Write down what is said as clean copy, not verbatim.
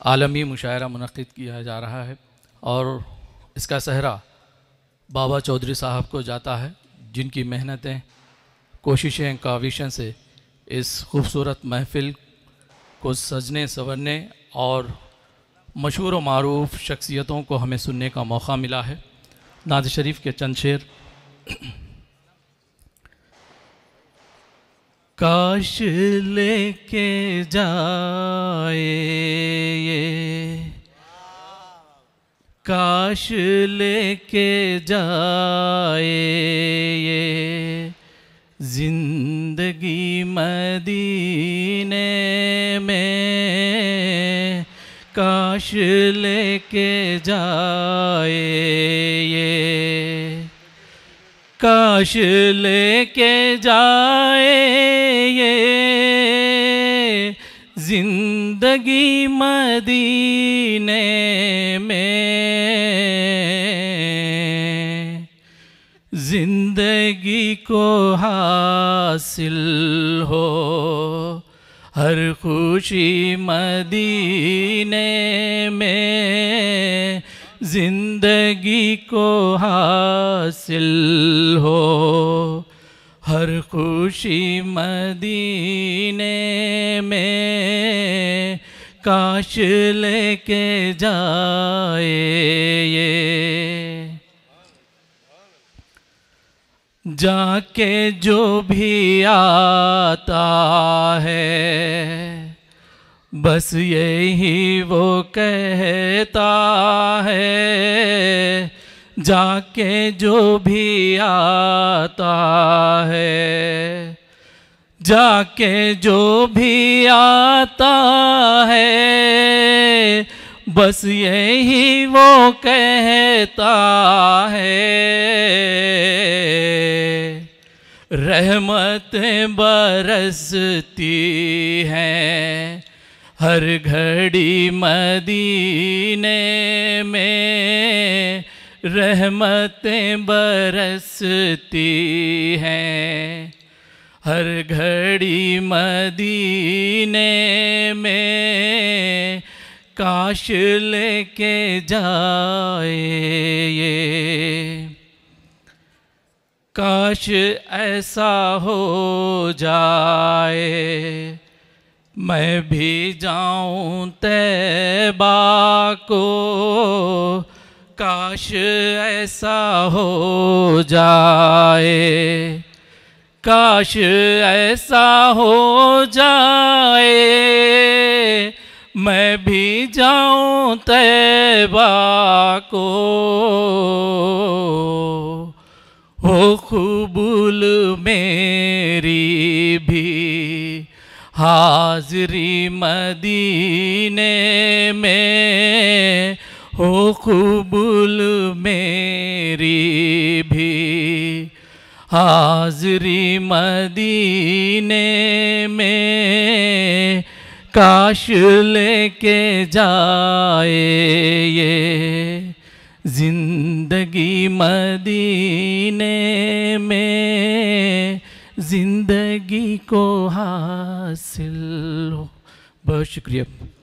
आलमी मुशायरा मुनक़्क़िद किया जा रहा है और इसका सहरा बाबा चौधरी साहब को जाता है, जिनकी मेहनतें, कोशिशें, काविशें से इस खूबसूरत महफ़िल को सजने संवरने और मशहूर व मारूफ़ शख्सियतों को हमें सुनने का मौका मिला है। नात शरीफ के चंद शेर। काश लेके जाए ये, काश लेके जाए ये जिंदगी मदीने में, काश लेके जाए ये, काश लेके जाए ये जिंदगी मदीने में, जिंदगी को हासिल हो हर खुशी मदीने में, जिंदगी को हासिल हो हर खुशी मदीने में, काश लेके जाए ये। जाके जो भी आता है बस यही वो कहता है, जाके जो भी आता है, जाके जो भी आता है, बस यही वो कहता है। रहमतें बरसती हैं हर घड़ी मदीने में, रहमतें बरसती हैं हर घड़ी मदीने में, काश लेके जाए ये, काश ऐसा हो जाए मैं भी जाऊं तैबा को, काश ऐसा हो जाए, काश ऐसा हो जाए मैं भी जाऊं तैबा को, हो कबूल मेरी भी हाज़री मदीने में, हो कबूल मेरी भी हाज़री मदीने में, काश लेके जाए ये जिंदगी मदीने में, जिंदगी को हासिल हो। बहुत शुक्रिया।